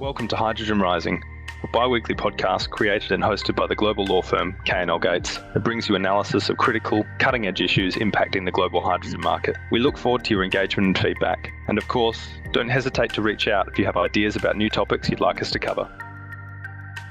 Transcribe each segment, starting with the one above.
Welcome to Hydrogen Rising, a bi-weekly podcast created and hosted by the global law firm K&L Gates that brings you analysis of critical, cutting-edge issues impacting the global hydrogen market. We look forward to your engagement and feedback. And of course, don't hesitate to reach out if you have ideas about new topics you'd like us to cover.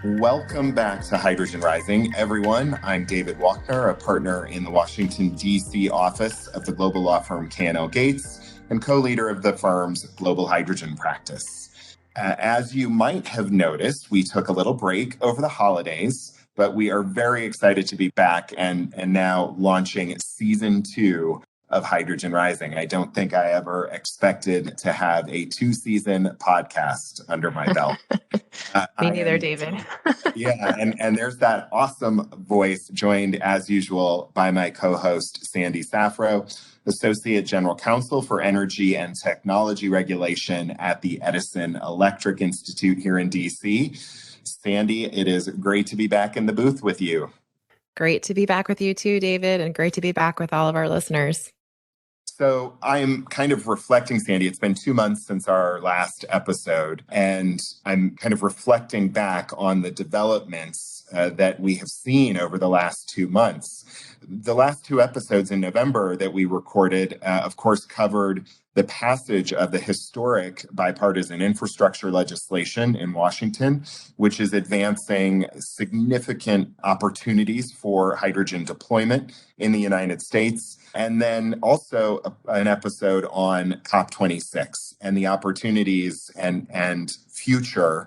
Welcome back to Hydrogen Rising, everyone. I'm David Wochner, a partner in the Washington, D.C. office of the global law firm K&L Gates and co-leader of the firm's global hydrogen practice. As you might have noticed, we took a little break over the holidays, but we are very excited to be back and now launching season 2 of Hydrogen Rising. I don't think I ever expected to have a 2-season podcast under my belt. Me neither, David. Yeah, and there's that awesome voice, joined as usual by my co-host, Sandra Safro, Associate General Counsel for Energy and Technology Regulation at the Edison Electric Institute here in DC. Sandy, it is great to be back in the booth with you. Great to be back with you too, David, and great to be back with all of our listeners. So I'm kind of reflecting, Sandy, it's been 2 months since our last episode, and I'm kind of reflecting back on the developments that we have seen over the last 2 months. The last 2 episodes in November that we recorded, of course, covered the passage of the historic bipartisan infrastructure legislation in Washington, which is advancing significant opportunities for hydrogen deployment in the United States. And then also an episode on COP26 and the opportunities and future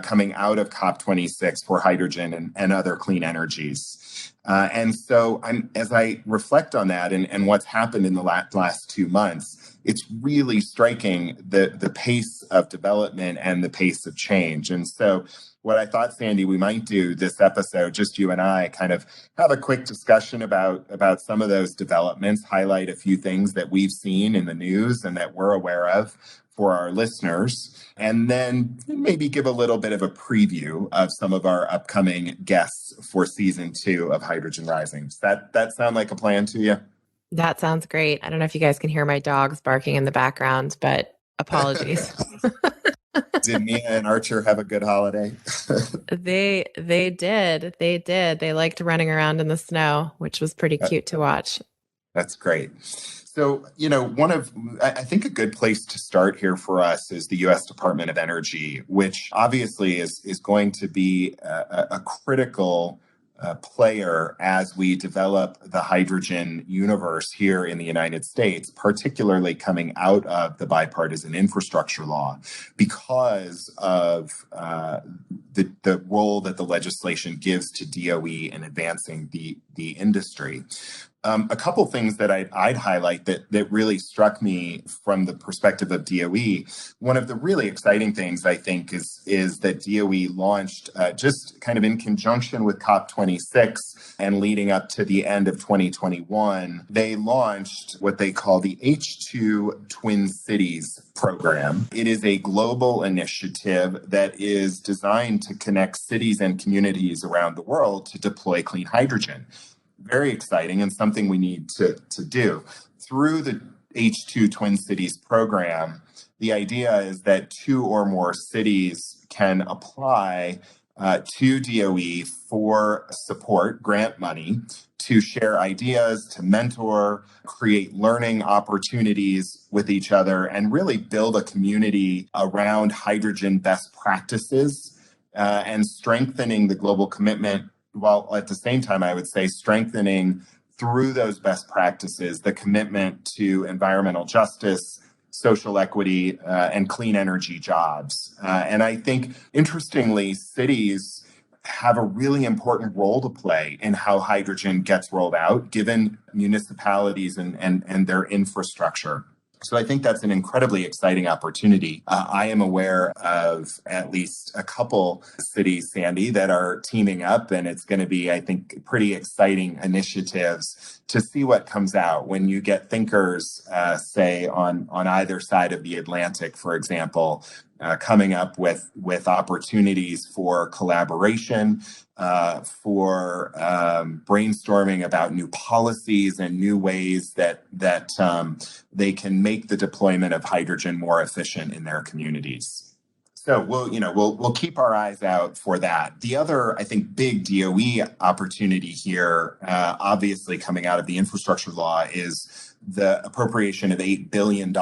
coming out of COP26 for hydrogen and other clean energies. And so as I reflect on that and what's happened in the last 2 months, it's really striking the pace of development and the pace of change. And so what I thought, Sandy, we might do this episode, just you and I, kind of have a quick discussion about some of those developments, highlight a few things that we've seen in the news and that we're aware of for our listeners, and then maybe give a little bit of a preview of some of our upcoming guests for season 2 of Hydrogen Rising. Does that sound like a plan to you? That sounds great. I don't know if you guys can hear my dogs barking in the background, but apologies. Did Mia and Archer have a good holiday? They did. They liked running around in the snow, which was pretty cute to watch. That's great. So, I think a good place to start here for us is the U.S. Department of Energy, which obviously is going to be a critical player as we develop the hydrogen universe here in the United States, particularly coming out of the bipartisan infrastructure law, because of the role that the legislation gives to DOE in advancing the industry. A couple things that I'd highlight that really struck me from the perspective of DOE. One of the really exciting things, I think, is that DOE launched just kind of in conjunction with COP26 and leading up to the end of 2021, they launched what they call the H2 Twin Cities program. It is a global initiative that is designed to connect cities and communities around the world to deploy clean hydrogen. Very exciting and something we need to do. Through the H2 Twin Cities program, the idea is that 2 or more cities can apply to DOE for support, grant money, to share ideas, to mentor, create learning opportunities with each other, and really build a community around hydrogen best practices and strengthening the global commitment, while at the same time, I would say, strengthening through those best practices the commitment to environmental justice, social equity, and clean energy jobs. And I think, interestingly, cities have a really important role to play in how hydrogen gets rolled out, given municipalities and their infrastructure. So I think that's an incredibly exciting opportunity. I am aware of at least a couple cities, Sandy, that are teaming up, and it's going to be, I think, pretty exciting initiatives to see what comes out when you get thinkers, say, on either side of the Atlantic, for example, coming up with opportunities for collaboration, for brainstorming about new policies and new ways that they can make the deployment of hydrogen more efficient in their communities. So we'll keep our eyes out for that. The other, I think, big DOE opportunity here, obviously coming out of the infrastructure law, is the appropriation of $8 billion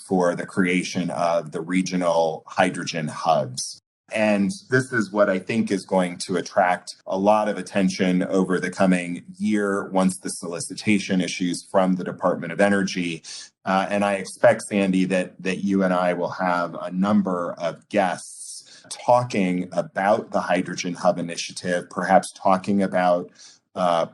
for the creation of the regional hydrogen hubs. And this is what I think is going to attract a lot of attention over the coming year once the solicitation issues from the Department of Energy. And I expect, Sandy, that you and I will have a number of guests talking about the Hydrogen Hub Initiative, perhaps talking about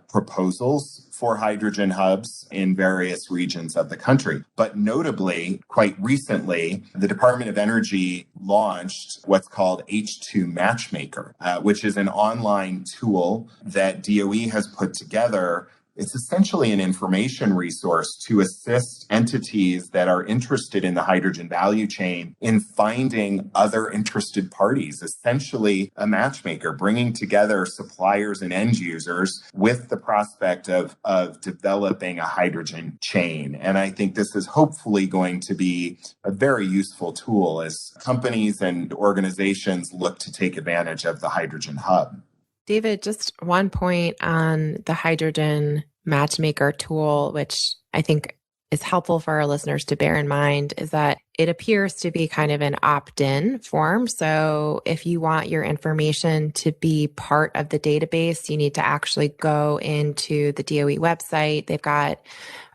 proposals for hydrogen hubs in various regions of the country. But notably, quite recently, the Department of Energy launched what's called H2 Matchmaker, which is an online tool that DOE has put together. It's essentially an information resource to assist entities that are interested in the hydrogen value chain in finding other interested parties, essentially a matchmaker, bringing together suppliers and end users with the prospect of developing a hydrogen chain. And I think this is hopefully going to be a very useful tool as companies and organizations look to take advantage of the hydrogen hub. David, just one point on the hydrogen matchmaker tool, which I think is helpful for our listeners to bear in mind, is that it appears to be kind of an opt-in form. So if you want your information to be part of the database, you need to actually go into the DOE website. They've got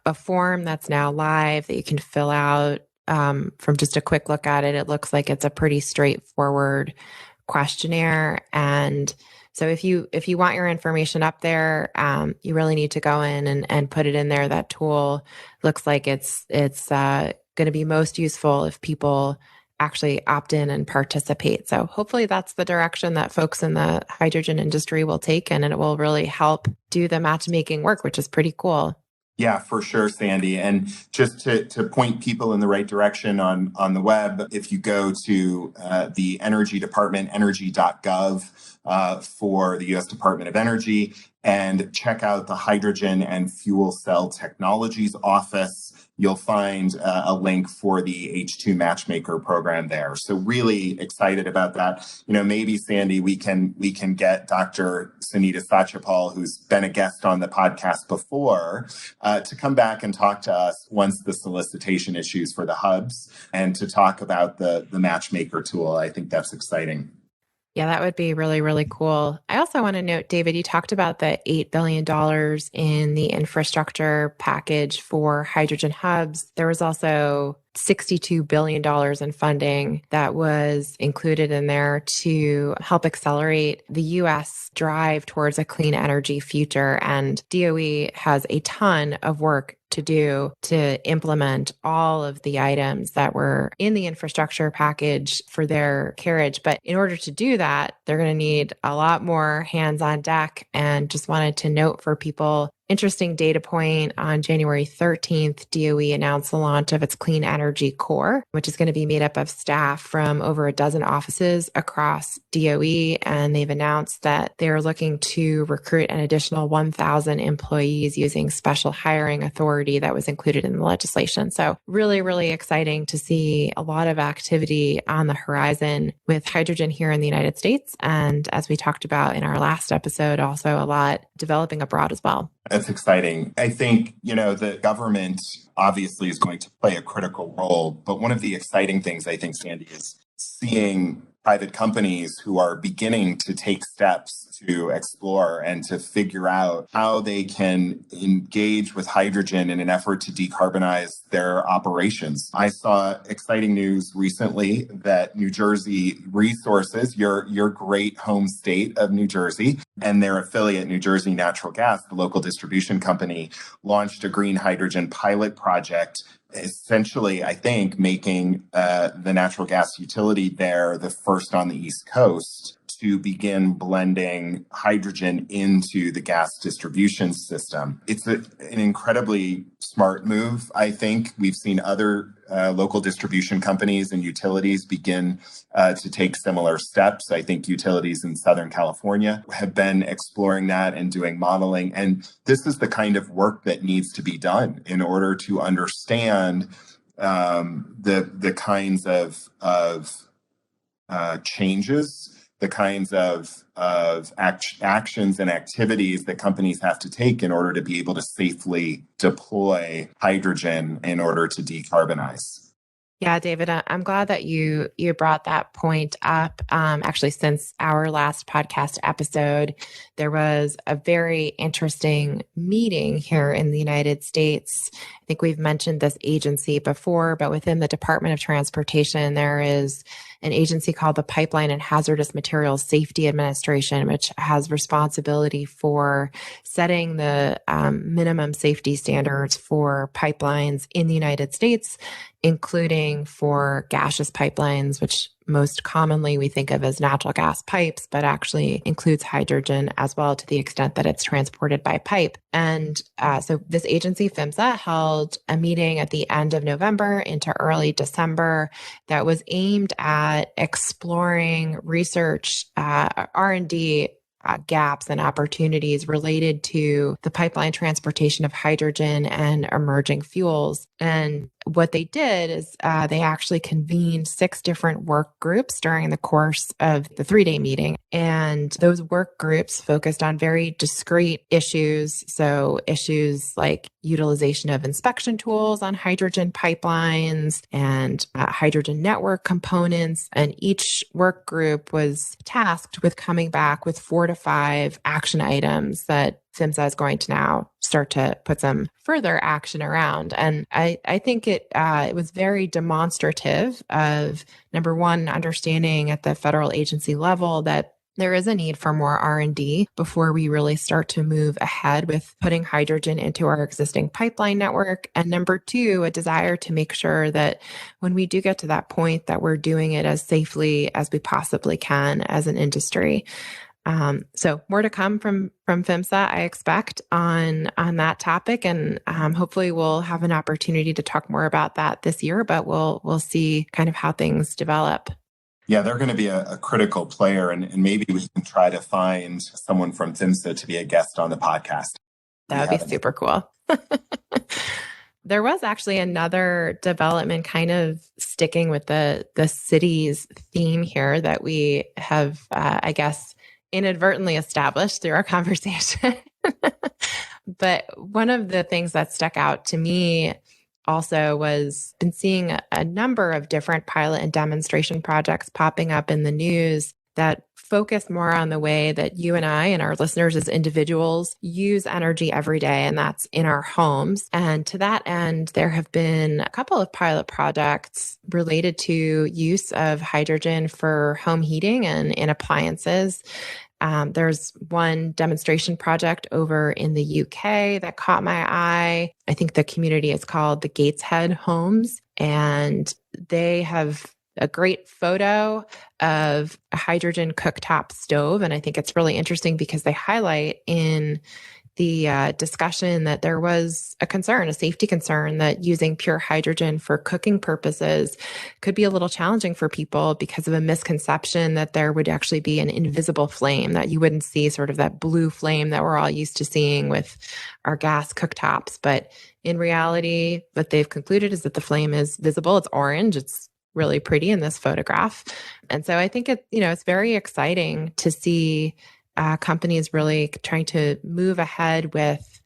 a form that's now live that you can fill out. From just a quick look at it, it looks like it's a pretty straightforward questionnaire. And so if you want your information up there, you really need to go in and put it in there. That tool looks like it's going to be most useful if people actually opt in and participate. So hopefully that's the direction that folks in the hydrogen industry will take, and it will really help do the matchmaking work, which is pretty cool. Yeah, for sure, Sandy. And just to point people in the right direction on the web, if you go to the Energy Department, energy.gov for the U.S. Department of Energy, and check out the Hydrogen and Fuel Cell Technologies Office, you'll find a link for the H2 Matchmaker program there. So really excited about that. Maybe, Sandy, we can get Dr. Sunita Satyapal, who's been a guest on the podcast before, to come back and talk to us once the solicitation issues for the hubs, and to talk about the Matchmaker tool. I think that's exciting. Yeah, that would be really, really cool. I also want to note, David, you talked about the $8 billion in the infrastructure package for hydrogen hubs. There was also $62 billion in funding that was included in there to help accelerate the U.S. drive towards a clean energy future. And DOE has a ton of work to do to implement all of the items that were in the infrastructure package for their carriage. But in order to do that, they're going to need a lot more hands on deck. And just wanted to note for people, interesting data point, on January 13th, DOE announced the launch of its Clean Energy Corps, which is going to be made up of staff from over a dozen offices across DOE. And they've announced that they're looking to recruit an additional 1,000 employees using special hiring authority that was included in the legislation. So really, really exciting to see a lot of activity on the horizon with hydrogen here in the United States. And as we talked about in our last episode, also a lot developing abroad as well. That's exciting. I think, the government obviously is going to play a critical role. But one of the exciting things, I think, Sandy, is seeing private companies who are beginning to take steps to explore and to figure out how they can engage with hydrogen in an effort to decarbonize their operations. I saw exciting news recently that New Jersey Resources, your great home state of New Jersey, and their affiliate, New Jersey Natural Gas, the local distribution company, launched a green hydrogen pilot project, essentially, I think, making the natural gas utility there the first on the East Coast to begin blending hydrogen into the gas distribution system. It's an incredibly smart move, I think. We've seen other local distribution companies and utilities begin to take similar steps. I think utilities in Southern California have been exploring that and doing modeling. And this is the kind of work that needs to be done in order to understand the kinds of changes, the kinds of actions and activities that companies have to take in order to be able to safely deploy hydrogen in order to decarbonize. Yeah, David, I'm glad that you brought that point up. Actually, since our last podcast episode, there was a very interesting meeting here in the United States. I think we've mentioned this agency before, but within the Department of Transportation, there is an agency called the Pipeline and Hazardous Materials Safety Administration, which has responsibility for setting the minimum safety standards for pipelines in the United States, including for gaseous pipelines, which most commonly we think of as natural gas pipes, but actually includes hydrogen as well to the extent that it's transported by pipe. And so this agency, PHMSA, held a meeting at the end of November into early December that was aimed at exploring research, R&D gaps and opportunities related to the pipeline transportation of hydrogen and emerging fuels. And what they did is they actually convened 6 different work groups during the course of the 3-day meeting. And those work groups focused on very discrete issues. So issues like utilization of inspection tools on hydrogen pipelines and hydrogen network components. And each work group was tasked with coming back with 4 to 5 action items that PHMSA is going to now start to put some further action around. And I think it was very demonstrative of, number one, understanding at the federal agency level that there is a need for more R&D before we really start to move ahead with putting hydrogen into our existing pipeline network. And number 2, a desire to make sure that when we do get to that point that we're doing it as safely as we possibly can as an industry. So more to come from PHMSA, I expect, on that topic, and hopefully we'll have an opportunity to talk more about that this year. But we'll see kind of how things develop. Yeah, they're going to be a critical player, and maybe we can try to find someone from PHMSA to be a guest on the podcast. That would be super cool. There was actually another development kind of sticking with the city's theme here that we have, I guess, inadvertently established through our conversation. But one of the things that stuck out to me also was been seeing a number of different pilot and demonstration projects popping up in the news that focus more on the way that you and I and our listeners as individuals use energy every day, and that's in our homes. And to that end, there have been a couple of pilot projects related to use of hydrogen for home heating and in appliances. There's one demonstration project over in the UK that caught my eye. I think the community is called the Gateshead Homes, and they have a great photo of a hydrogen cooktop stove. And I think it's really interesting because they highlight in the discussion that there was a safety concern that using pure hydrogen for cooking purposes could be a little challenging for people because of a misconception that there would actually be an invisible flame, that you wouldn't see sort of that blue flame that we're all used to seeing with our gas cooktops. But in reality, what they've concluded is that the flame is visible. It's orange. It's really pretty in this photograph. And so I think it's very exciting to see companies really trying to move ahead with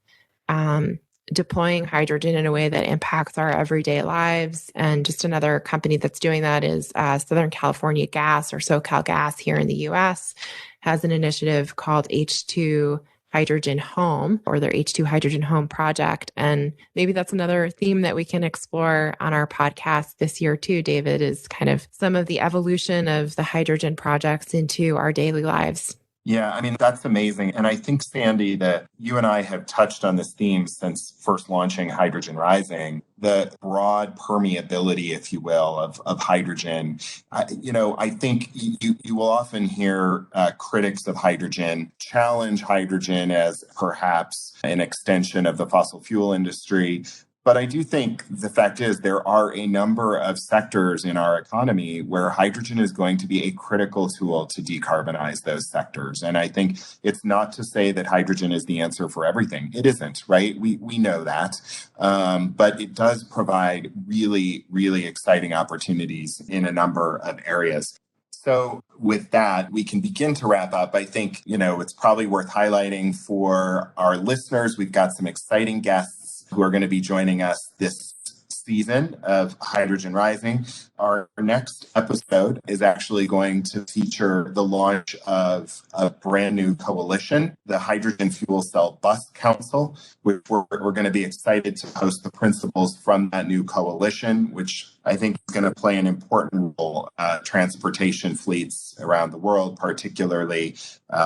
deploying hydrogen in a way that impacts our everyday lives. And just another company that's doing that is Southern California Gas, or SoCal Gas here in the US, has an initiative called H2 Hydrogen Home, or their H2 Hydrogen Home project. And maybe that's another theme that we can explore on our podcast this year too, David, is kind of some of the evolution of the hydrogen projects into our daily lives. Yeah, I mean, that's amazing. And I think, Sandy, that you and I have touched on this theme since first launching Hydrogen Rising, the broad permeability, if you will, of hydrogen. I think you will often hear critics of hydrogen challenge hydrogen as perhaps an extension of the fossil fuel industry. But I do think the fact is there are a number of sectors in our economy where hydrogen is going to be a critical tool to decarbonize those sectors. And I think it's not to say that hydrogen is the answer for everything. It isn't, right? We know that. But it does provide really, really exciting opportunities in a number of areas. So with that, we can begin to wrap up. I think, it's probably worth highlighting for our listeners. We've got some exciting guests who are going to be joining us this season of Hydrogen Rising. Our next episode is actually going to feature the launch of a brand new coalition, the Hydrogen Fuel Cell Bus Council, which we're going to be excited to host the principals from that new coalition, which I think is going to play an important role transportation fleets around the world, particularly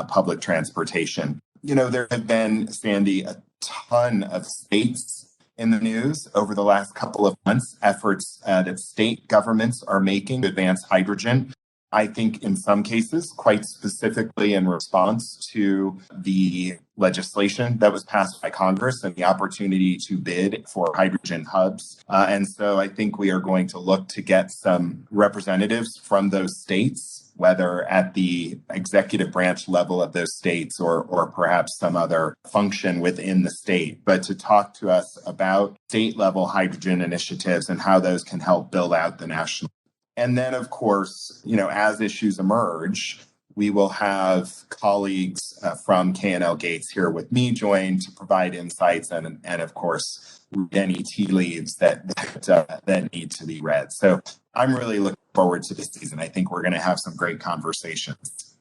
public transportation. There have been, Sandy, a ton of states in the news over the last couple of months, efforts that state governments are making to advance hydrogen. I think in some cases, quite specifically in response to the legislation that was passed by Congress and the opportunity to bid for hydrogen hubs. And so I think we are going to look to get some representatives from those states, whether at the executive branch level of those states or perhaps some other function within the state, but to talk to us about state level hydrogen initiatives and how those can help build out the national. And then, of course, as issues emerge, we will have colleagues from K&L Gates here with me join to provide insights and of course, read any tea leaves that need to be read. So I'm really looking forward to this season. I think we're going to have some great conversations.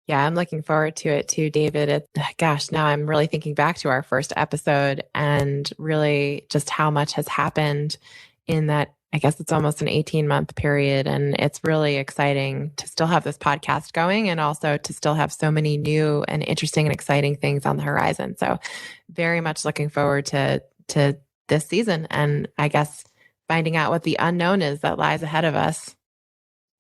Yeah, I'm looking forward to it too, David. Now I'm really thinking back to our first episode and really just how much has happened in that. I guess it's almost an 18-month period, and it's really exciting to still have this podcast going and also to still have so many new and interesting and exciting things on the horizon. So very much looking forward to this season and I guess finding out what the unknown is that lies ahead of us.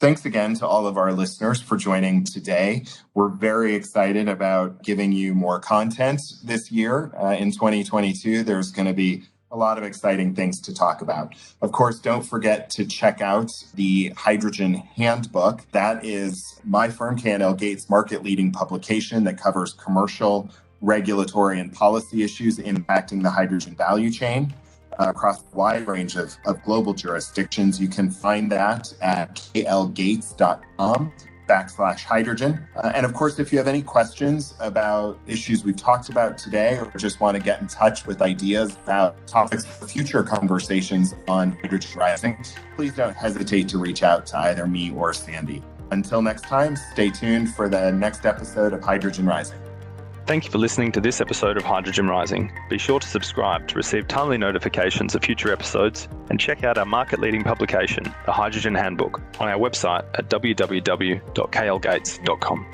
Thanks again to all of our listeners for joining today. We're very excited about giving you more content this year. In 2022, there's going to be a lot of exciting things to talk about. Of course, don't forget to check out the Hydrogen Handbook. That is my firm, K&L Gates, market-leading publication that covers commercial, regulatory, and policy issues impacting the hydrogen value chain across a wide range of global jurisdictions. You can find that at klgates.com/hydrogen. And of course, if you have any questions about issues we've talked about today, or just want to get in touch with ideas about topics for future conversations on Hydrogen Rising, please don't hesitate to reach out to either me or Sandy. Until next time, stay tuned for the next episode of Hydrogen Rising. Thank you for listening to this episode of Hydrogen Rising. Be sure to subscribe to receive timely notifications of future episodes and check out our market-leading publication, the Hydrogen Handbook, on our website at www.klgates.com.